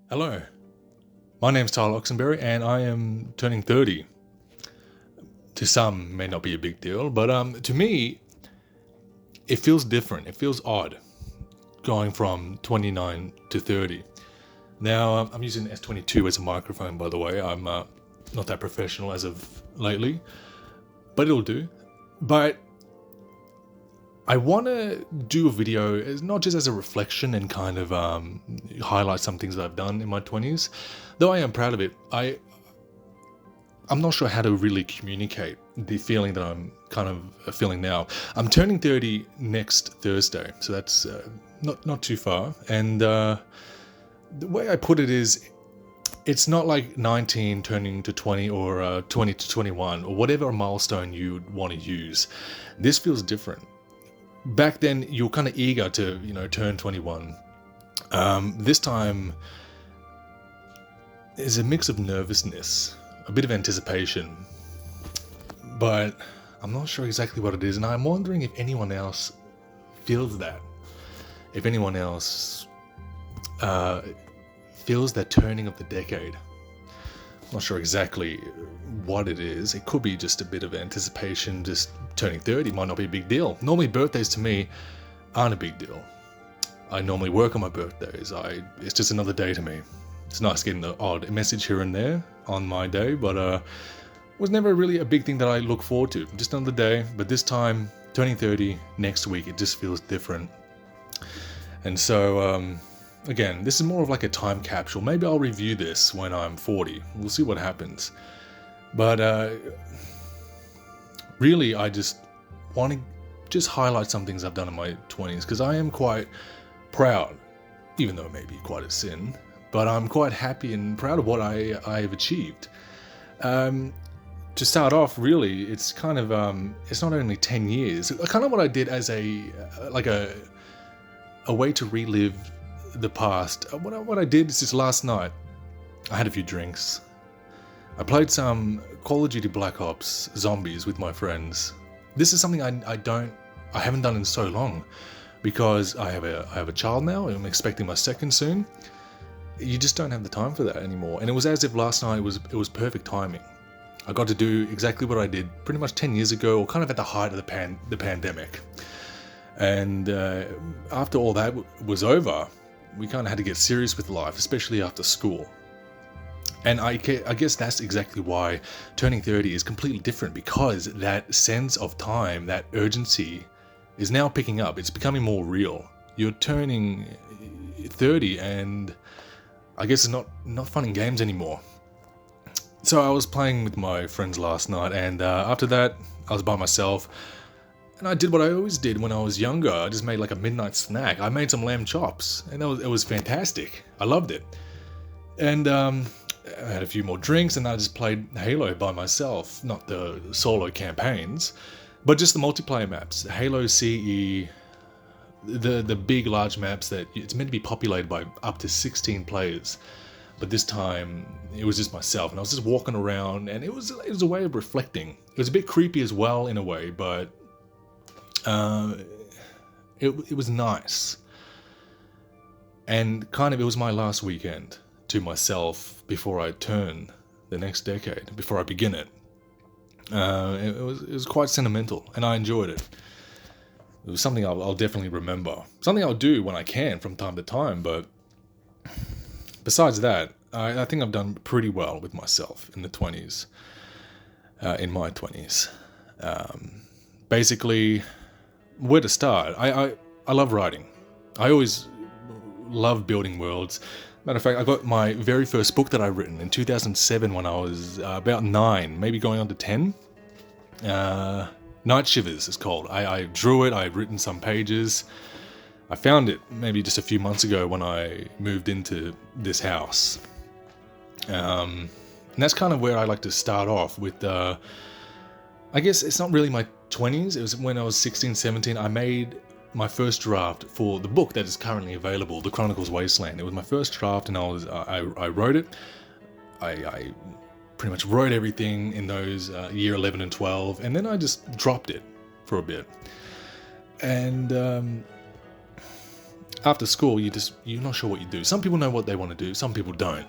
Hello, my name's Tyler Oxenberry and I am turning 30. To some, may not be a big deal, but to me, it feels different. It feels odd going from 29 to 30. Now, I'm using S22 as a microphone, by the way. I'm not that professional as of lately, but it'll do. But I want to do a video not just as a reflection and kind of highlight some things that I've done in my 20s. Though I am proud of it, I'm not sure how to really communicate the feeling that I'm kind of feeling now. I'm turning 30 next Thursday, so that's not too far. And the way I put it is, it's not like 19 turning to 20 or 20 to 21 or whatever milestone you want to use. This feels different. Back then, you're kind of eager to, turn 21. This time is a mix of nervousness, a bit of anticipation, but I'm not sure exactly what it is, and I'm wondering if anyone else feels that. If anyone else feels that turning of the decade. I'm not sure exactly what it is. It could be just a bit of anticipation. Just turning 30 might not be a big deal. Normally birthdays to me aren't a big deal. I normally work on my birthdays. It's just another day to me. It's nice getting the odd message here and there on my day, but it was never really a big thing that I look forward to. Just another day, but this time, turning 30 next week, it just feels different. And so, again, this is more of like a time capsule. Maybe I'll review this when I'm 40. We'll see what happens. But really, I just want to just highlight some things I've done in my 20s, because I am quite proud, even though it may be quite a sin, but I'm quite happy and proud of what I've achieved. To start off, really, it's kind of, it's not only 10 years, kind of what I did as a way to relive the past. What I did is just last night, I had a few drinks. I played some Call of Duty Black Ops Zombies with my friends. This is something I haven't done in so long, because I have a child now, and I'm expecting my second soon. You just don't have the time for that anymore. And it was as if last night it was perfect timing. I got to do exactly what I did pretty much 10 years ago, or kind of at the height of the pandemic. And after all that was over, we kind of had to get serious with life, especially after school. And I guess that's exactly why turning 30 is completely different, because that sense of time, that urgency, is now picking up. It's becoming more real. You're turning 30, and I guess it's not fun and games anymore. So I was playing with my friends last night, and after that, I was by myself. And I did what I always did when I was younger. I just made like a midnight snack. I made some lamb chops, and it was fantastic. I loved it. And I had a few more drinks, and I just played Halo by myself. Not the solo campaigns, but just the multiplayer maps. Halo CE, the big, large maps that it's meant to be populated by up to 16 players. But this time, it was just myself, and I was just walking around, and it was a way of reflecting. It was a bit creepy as well, in a way, but it was nice. And kind of, it was my last weekend to myself before I turn the next decade, before I begin it. It was quite sentimental, and I enjoyed it. It was something I'll definitely remember. Something I'll do when I can from time to time, but besides that, I think I've done pretty well with myself in the 20s, in my 20s. Basically, where to start? I love writing. I always love building worlds. Matter of fact, I got my very first book that I written in 2007 when I was about 9, maybe going on to 10. Night Shivers is called. I drew it, I've written some pages. I found it maybe just a few months ago when I moved into this house. And that's kind of where I like to start off with. I guess it's not really my 20s. It was when I was 16, 17. I made my first draft for the book that is currently available, The Chronicles Wasteland. It was my first draft, and I wrote it. I pretty much wrote everything in those year 11 and 12, and then I just dropped it for a bit. And after school, you're not sure what you do. Some people know what they want to do, some people don't.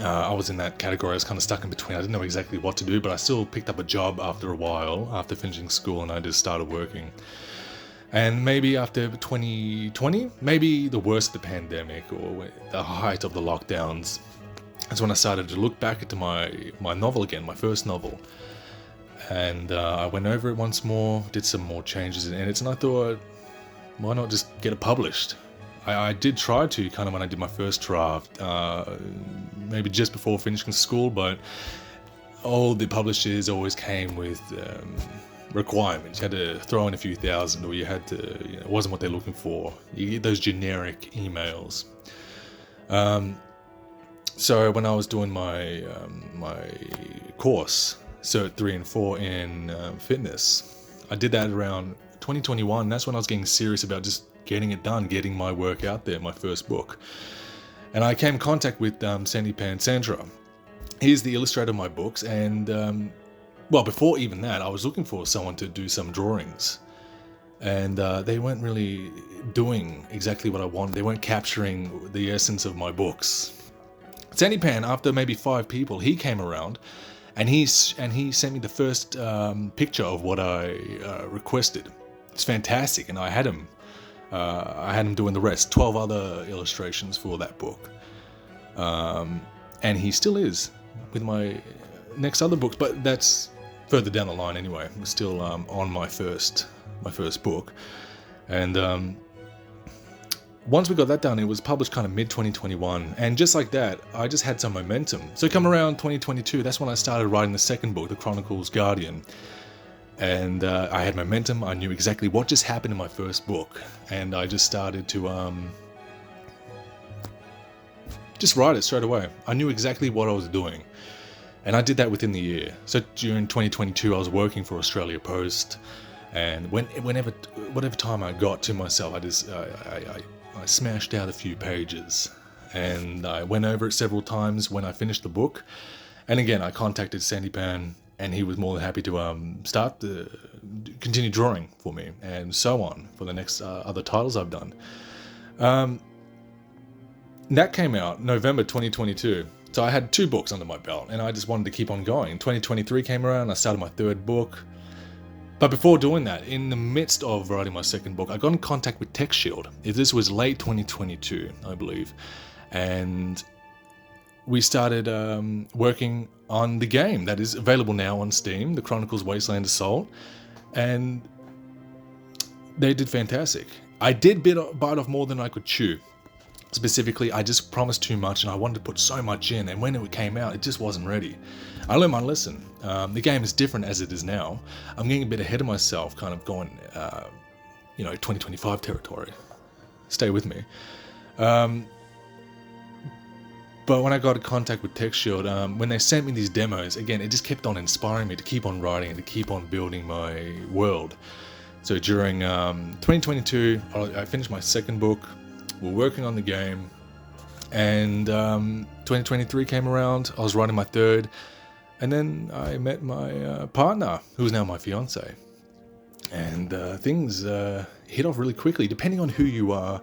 I was in that category. I was kind of stuck in between. I didn't know exactly what to do, but I still picked up a job after a while, after finishing school, and I just started working. And maybe after 2020, maybe the worst of the pandemic or the height of the lockdowns, that's when I started to look back into my novel again, my first novel. And I went over it once more, did some more changes in it, and I thought, why not just get it published? I did try to, kind of when I did my first draft, maybe just before finishing school, but all the publishers always came with requirements. You had to throw in a few thousand, or you had to, it wasn't what they're looking for. You get those generic emails. So when I was doing my course, Cert 3 and 4 in fitness, I did that around 2021. That's when I was getting serious about just getting it done, getting my work out there, my first book. And I came in contact with Sandeepan Sandra. He's the illustrator of my books, and well, before even that, I was looking for someone to do some drawings. And they weren't really doing exactly what I wanted. They weren't capturing the essence of my books. Sandeepan, after maybe 5 people, he came around, and he sent me the first picture of what I requested. It's fantastic, and I had him doing the rest, 12 other illustrations for that book. And he still is with my next other books, but that's further down the line anyway. I'm still on my first book. And once we got that done, it was published kind of mid-2021. And just like that, I just had some momentum. So come around 2022, that's when I started writing the second book, The Chronicles Guardian. And I had momentum. I knew exactly what just happened in my first book. And I just started to just write it straight away. I knew exactly what I was doing. And I did that within the year. So during 2022, I was working for Australia Post. And whatever time I got to myself, I smashed out a few pages. And I went over it several times when I finished the book. And again, I contacted Sandeepan, and he was more than happy to continue drawing for me, and so on for the next other titles I've done. That came out November 2022. So I had 2 books under my belt, and I just wanted to keep on going. 2023 came around, I started my 3rd book. But before doing that, in the midst of writing my 2nd book, I got in contact with TechShield. This was late 2022, I believe. And we started working on the game that is available now on Steam, The Chronicles Wasteland Assault. And they did fantastic. I did bite off more than I could chew. Specifically, I just promised too much, and I wanted to put so much in, and when it came out, it just wasn't ready. I learned my lesson. The game is different as it is now. I'm getting a bit ahead of myself, kind of going, 2025 territory. Stay with me. But when I got in contact with TechShield, when they sent me these demos, again, it just kept on inspiring me to keep on writing and to keep on building my world. So during 2022, I finished my 2nd book. We're working on the game, and 2023 came around. I was writing my 3rd, and then I met my partner, who is now my fiance. And things hit off really quickly. Depending on who you are,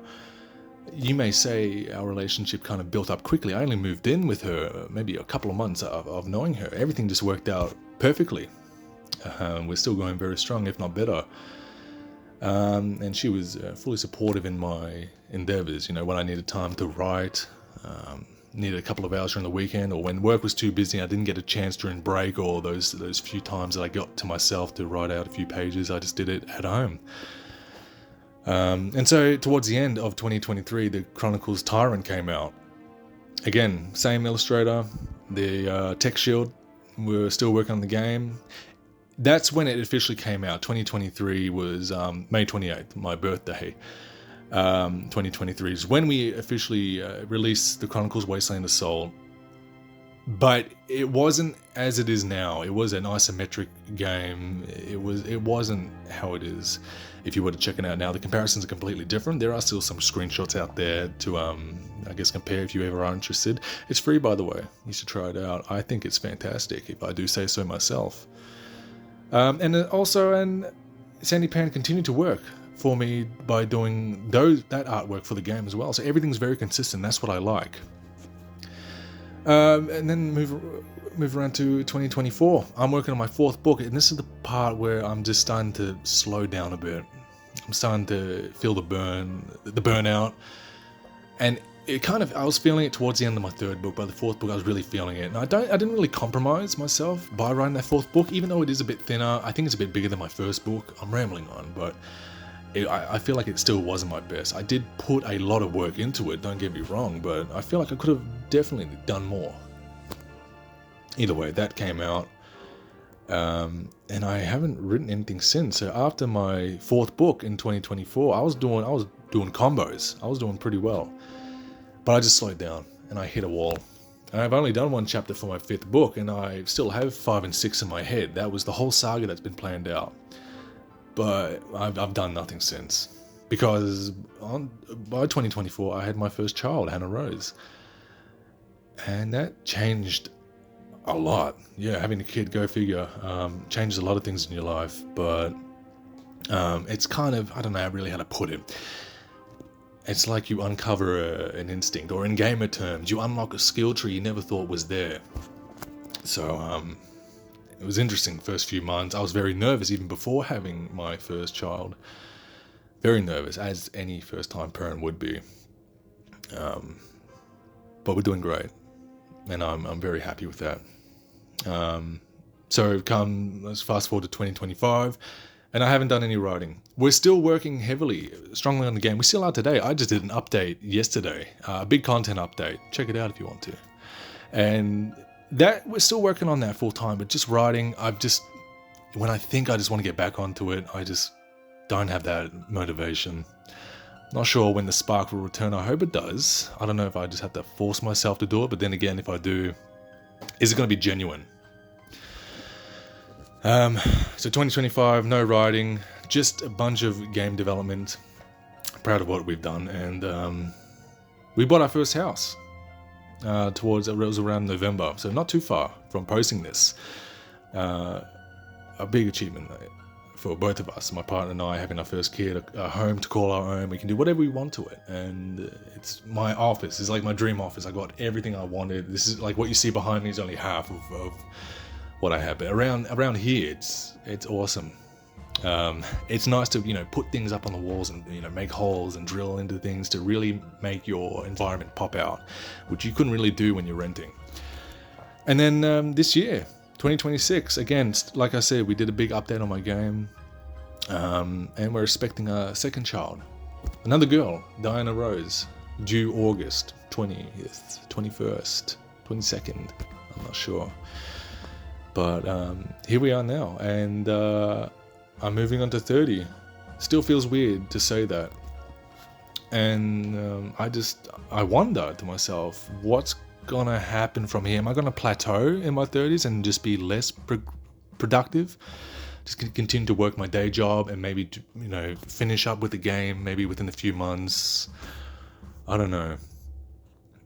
you may say our relationship kind of built up quickly. I only moved in with her maybe a couple of months of knowing her. Everything just worked out perfectly. We're still going very strong, if not better. And she was fully supportive in my endeavors. When I needed time to write, needed a couple of hours during the weekend, or when work was too busy, I didn't get a chance during break, or those few times that I got to myself to write out a few pages, I just did it at home. And so towards the end of 2023, the Chronicles Tyrant came out. Again, same illustrator, the TechShield, we're still working on the game. That's when it officially came out. 2023 was May 28th, my birthday. 2023 is when we officially released the Chronicles Wasteland Assault. But it wasn't as it is now. It was an isometric game. It wasn't how it is. If you were to check it out now, the comparisons are completely different. There are still some screenshots out there to, I guess, compare if you ever are interested. It's free, by the way. You should try it out. I think it's fantastic, if I do say so myself. And Sandeepan continued to work for me by doing that artwork for the game as well. So everything's very consistent. That's what I like. And then move around to 2024. I'm working on my 4th book, and this is the part where I'm just starting to slow down a bit. I'm starting to feel the burnout, and I was feeling it towards the end of my 3rd book. By the 4th book, I was really feeling it, and I didn't really compromise myself by writing that 4th book, even though it is a bit thinner. I think it's a bit bigger than my 1st book. I'm rambling on, but I feel like it still wasn't my best. I did put a lot of work into it, don't get me wrong, but I feel like I could have definitely done more. Either way, that came out, and I haven't written anything since. So after my 4th book in 2024, I was doing combos. I was doing pretty well, but I just slowed down and I hit a wall. And I've only done 1 chapter for my 5th book, and I still have 5 and 6 in my head. That was the whole saga that's been planned out. But I've done nothing since, because by 2024 I had my first child, Hannah Rose, and that changed a lot. Yeah, having a kid, go figure, changes a lot of things in your life. But it's kind of, I don't know really how to put it. It's like you uncover an instinct, or in gamer terms, you unlock a skill tree you never thought was there. So it was interesting the first few months. I was very nervous even before having my first child. Very nervous, as any first-time parent would be. But we're doing great, and I'm very happy with that. So let's fast forward to 2025, and I haven't done any writing. We're still working strongly on the game. We still are today. I just did an update yesterday, a big content update. Check it out if you want to. And that we're still working on that full time, but just writing, when I think I just want to get back onto it, I just don't have that motivation. Not sure when the spark will return. I hope it does. I don't know if I just have to force myself to do it, but then again, if I do, is it going to be genuine? So 2025, no writing, just a bunch of game development. Proud of what we've done, and we bought our first house. It was around November, so not too far from posting this. A big achievement for both of us, my partner and I, having our first kid, a home to call our own. We can do whatever we want to it, and it's my office. It's like my dream office. I got everything I wanted. This is like what you see behind me is only half of what I have, but around here, it's awesome. It's nice to put things up on the walls and make holes and drill into things to really make your environment pop out, which you couldn't really do when you're renting. And then this year, 2026, again, like I said, we did a big update on my game, and we're expecting a second child, another girl, Diana Rose, due August 20th, 21st, 22nd, I'm not sure. But here we are now, and I'm moving on to 30. Still feels weird to say that. And I wonder to myself, what's gonna happen from here? Am I gonna plateau in my 30s and just be less productive? Just continue to work my day job and maybe finish up with the game maybe within a few months. I don't know.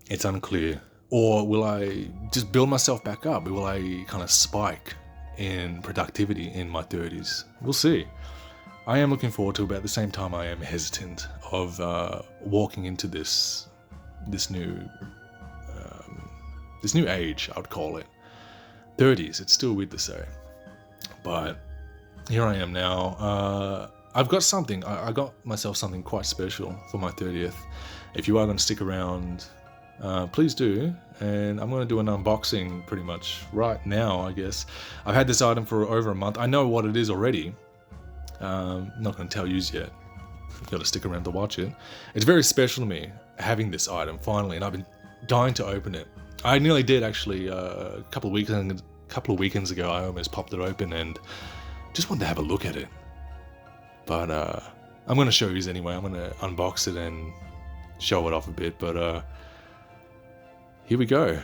It's unclear. Or will I just build myself back up? Will I kind of spike in productivity in my 30s? We'll see. I am looking forward to it, but at the same time I am hesitant of walking into this new age, I would call it. 30s, it's still weird to say. But here I am now. I've got something. I got myself something quite special for my 30th. If you are going to stick around, please do, and I'm going to do an unboxing pretty much right now, I guess. I've had this item for over a month. I know what it is already. I'm not going to tell yous yet. You've got to stick around to watch it. It's very special to me, having this item, finally, and I've been dying to open it. I nearly did, actually, a couple of weekends ago. I almost popped it open and just wanted to have a look at it. But I'm going to show yous anyway. I'm going to unbox it and show it off a bit, but here we go.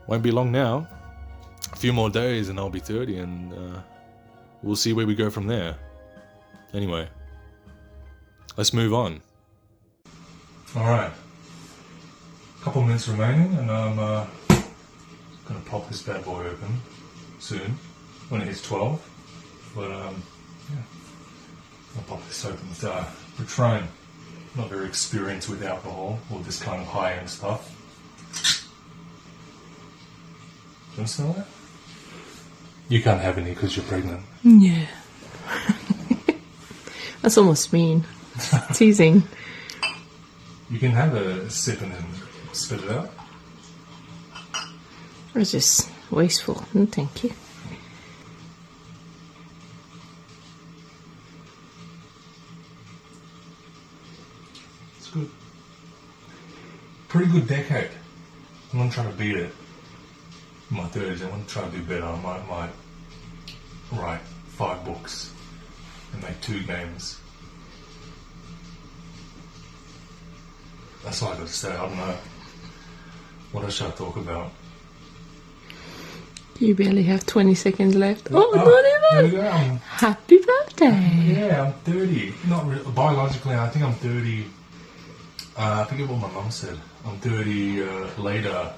Won't be long now. A few more days and I'll be 30, and we'll see where we go from there. Anyway, let's move on. Alright. Couple minutes remaining, and I'm gonna pop this bad boy open soon when it hits 12. But yeah. I'll pop this open with Patron. Not very experienced with alcohol or this kind of high-end stuff. Do you want to smell that? You can't have any because you're pregnant. Yeah. That's almost mean. Teasing. You can have a sip and then spit it out. It's just wasteful. No, thank you. It's good. Pretty good decade. I'm going to try to beat it. In my 30s, I want to try to do better. I might write 5 books and make 2 games. That's all I got to say. I don't know. What else should I talk about? You barely have 20 seconds left. Oh, there not we even! go. Happy birthday! Yeah, I'm 30. Not biologically, I think I'm 30. I forget what my mum said. I'm 30 later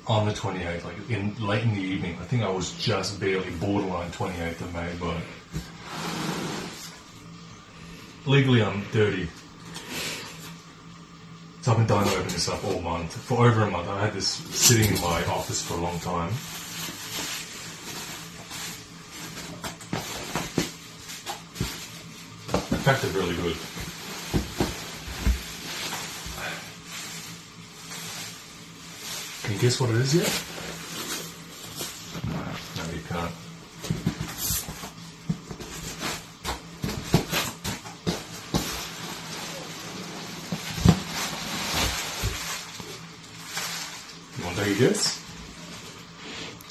on the 28th, like late in the evening. I think I was just barely borderline 28th of May, but legally I'm 30. So I've been dying to open this up all month. For over a month. I had this sitting in my office for a long time. In fact, they're really good. Can you guess what it is yet? No, you can't. You want to take a guess?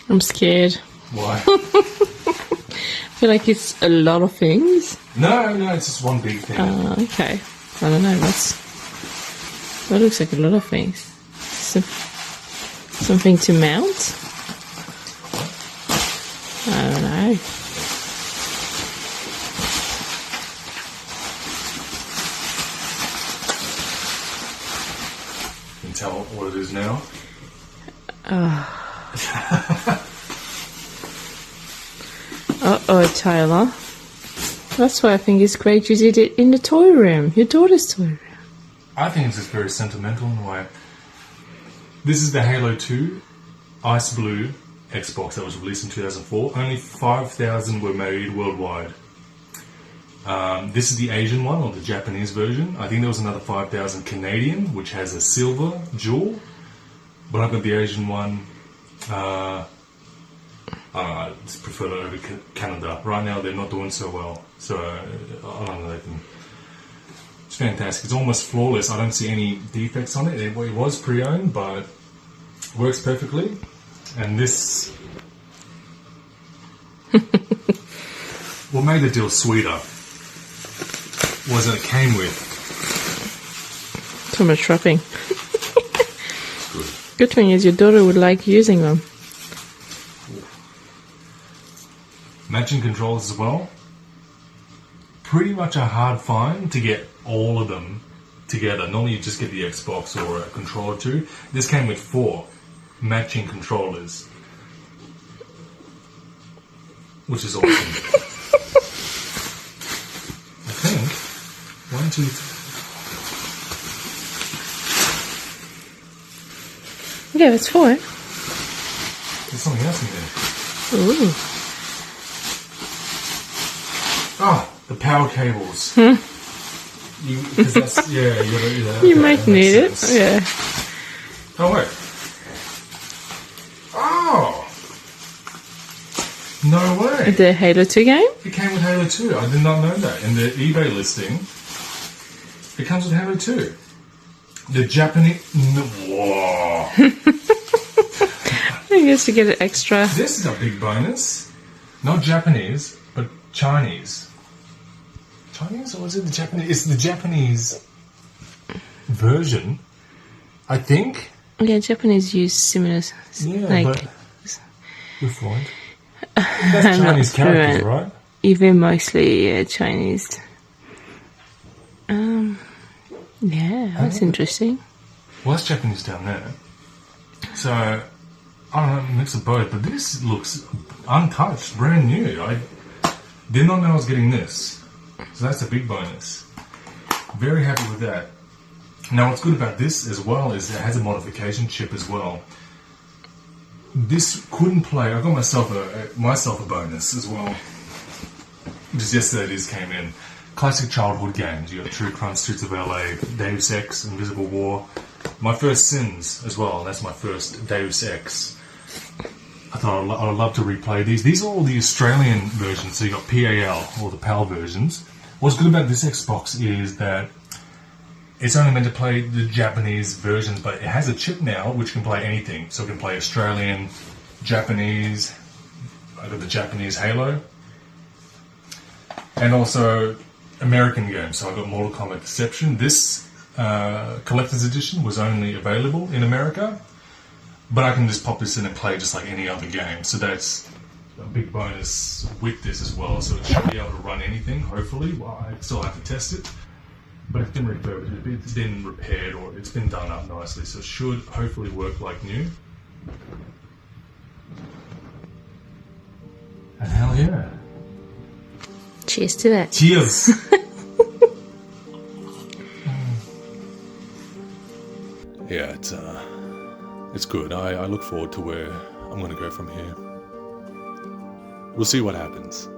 I'm scared. Why? I feel like it's a lot of things. No, it's just one big thing. Okay. I don't know. That looks like a lot of things. Something to mount? I don't know. Can you tell what it is now? Uh-oh, Tyler. That's why I think it's great you did it in the toy room. Your daughter's toy room. I think it's just very sentimental in a way. This is the Halo 2 Ice Blue Xbox that was released in 2004. Only 5,000 were made worldwide. This is the Asian one, or the Japanese version. I think there was another 5,000 Canadian, which has a silver jewel. But I've got the Asian one. I just prefer it over Canada. Right now they're not doing so well. So, I don't know. It's fantastic. It's almost flawless. I don't see any defects on it. It was pre-owned, but works perfectly. And this... what made the deal sweeter was that it came with... Too much shopping. Good. Good thing is your daughter would like using them. Matching controllers as well. Pretty much a hard find to get all of them together. Normally you just get the Xbox or a controller too. This came with 4 matching controllers, which is awesome. I think 1, 2, 3. Yeah, that's 4. There's something else in there. Ooh. Oh, the power cables. Because that's, yeah, you gotta do that. You Okay, might that need it. makes sense. Yeah. Oh, wait. Oh! No way. The Halo 2 game? It came with Halo 2. I did not know that. In the eBay listing, it comes with Halo 2. The Japanese... Whoa! I guess you get an extra. This is a big bonus. Not Japanese, but Chinese. Chinese, or is it the Japanese? It's the Japanese version, I think. Yeah, Japanese use similar. Yeah, like, but you're fluent. That's Chinese characters, right? Even mostly Chinese. Yeah, that's interesting. Well, that's Japanese down there. So, I don't know, mix of both, but this looks untouched, brand new. I did not know I was getting this. So that's a big bonus. Very happy with that. Now what's good about this as well is it has a modification chip as well. This couldn't play. I got myself a bonus as well. Just yesterday this came in. Classic childhood games. You got True Crime, Streets of LA, Deus Ex, Invisible War. My first Sims as well. That's my first Deus Ex. I thought I'd love to replay these. These are all the Australian versions. So you got PAL, or the PAL versions. What's good about this Xbox is that it's only meant to play the Japanese versions, but it has a chip now which can play anything. So it can play Australian, Japanese. I got the Japanese Halo, and also American games. So I got Mortal Kombat Deception. This collector's edition was only available in America, but I can just pop this in and play just like any other game. So that's a big bonus with this as well. So it should be able to run anything, hopefully. Well, I still have to test it. But it's been refurbished, it's been repaired, or it's been done up nicely, so it should hopefully work like new. And hell yeah. Cheers to that. Cheers! Yeah, it's good. I look forward to where I'm going to go from here. We'll see what happens.